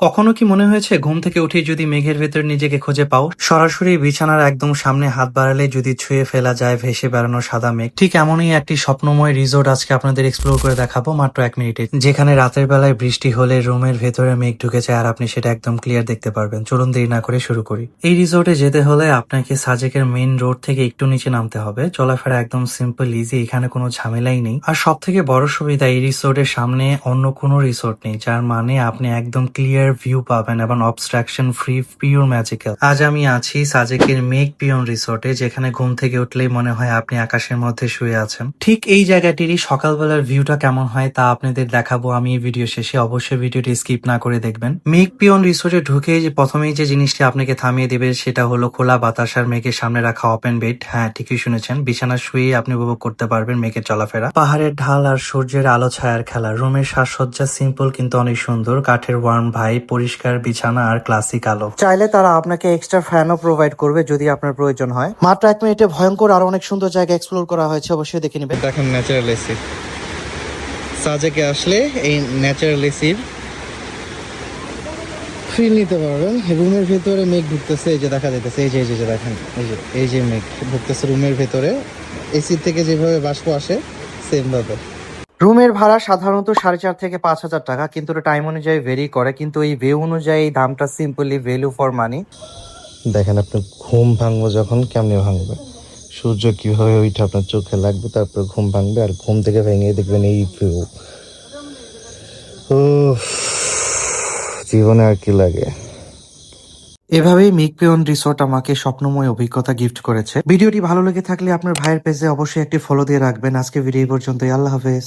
কখনো কি মনে হয়েছে ঘুম থেকে উঠে যদি মেঘের ভেতর নিজেকে খুঁজে পাও, সরাসরি বিছানার একদম সামনে হাত বাড়ালে যদি ছুঁয়ে ফেলা যায় ভেসে বেড়ানো সাদা মেঘ? ঠিক এমনই একটি স্বপ্নময় রিসোর্ট আজকে আপনাদের এক্সপ্লোর করে দেখাবো মাত্র 1 মিনিটে, যেখানে রাতের বেলায় বৃষ্টি হলে রুমের ভেতরে মেঘ ঢুকে যায় আর আপনি সেটা একদম ক্লিয়ার দেখতে পারবেন। চলুন দেরি না করে শুরু করি। এই রিসোর্টে যেতে হলে আপনাকে সাজেকের মেইন রোড থেকে একটু নিচে নামতে হবে। চলাফেরা একদম সিম্পল ইজি, এখানে কোনো ঝামেলাই নেই। আর সব থেকে বড় সুবিধা, এই রিসোর্টের সামনে অন্য কোনো রিসোর্ট নেই, যার মানে আপনি একদম ক্লিয়ার ভিউ পাবেন এবং অবস্ট্রাকশন ফ্রি, পিওর ম্যাজিক্যাল। আজ আমি আছি সাজেকের মেঘ পিয়ন রিসোর্টে, যেখানে ঘুম থেকে উঠলেই মনে হয় আপনি আকাশের মধ্যে শুয়ে আছেন। ঠিক এই জায়গাটিরই সকালবেলার ভিউটা কেমন হয় তা আপনাদের দেখাবো আমি এই ভিডিও শেষে। অবশ্যই ভিডিওটি স্কিপ না করে দেখবেন। মেঘ পিয়ন রিসোর্টে ঢুকে যে প্রথমেই যে জিনিসটি আপনাকে থামিয়ে দেবে সেটা হলো খোলা বাতাস আর মেঘের সামনে রাখা ওপেন বেড। হ্যাঁ, ঠিকই শুনেছেন, বিছানা শুয়ে আপনি উপভোগ করতে পারবেন মেঘের চলাফেরা, পাহাড়ের ঢাল আর সূর্যের আলো ছায়ার খেলা। রুমের সাজসজ্জা সিম্পল কিন্তু অনেক সুন্দর, কাঠের ওয়ার্ম ভাই, পরিষ্কার বিছানা আর ক্লাসিক আলো। চাইলে তারা আপনাকে এক্সট্রা ফ্যানও প্রোভাইড করবে যদি আপনার প্রয়োজন হয়। মাত্র 1 মিনিটে ভয়ঙ্কর আর অনেক সুন্দর জায়গা এক্সপ্লোর করা হয়েছে, অবশ্যই দেখে নেবেন। দেখেন ন্যাচারাল এসি, সাজেকে আসলে এই ন্যাচারাল এসির ফিল নিতে পারবেন। রুমের ভেতরে মেঘ ঢুকতেছে, এই যে দেখা যাইতেছে, এই যে দেখেন, এই যে মেঘ ঢুকতেছে রুমের ভেতরে। এসি থেকে যেভাবে বাষ্প আসে সেম ভাবে। রুমের ভাড়া সাধারণত 4,500 থেকে 5,000 টাকা, কিন্তু টাইম অনুযায়ী ভেরি করে। কিন্তু এই ভিউ অনুযায়ী দামটা সিম্পলি ভ্যালু ফর মানি। দেখেন আপনি ঘুম ভাঙবো যখন কেমনে ভাঙবে, সূর্য কিভাবে ওইটা আপনার চোখে লাগবে, তারপর ঘুম ভাঙবে আর ঘুম থেকে ভেঙে দেখবেন এই ভিউ। ও, জীবনে আর কি লাগে। এভাবেই মেঘ পিয়ন রিসোর্ট আমাকে স্বপ্নময় অভিজ্ঞতা গিফট করেছে। ভিডিওটি ভালো লেগে থাকলে আপনার ভাইয়ের পেজে অবশ্যই একটি ফলো দিয়ে রাখবেন। আজকে ভিডিও পর্যন্তই, আল্লাহ হাফেজ।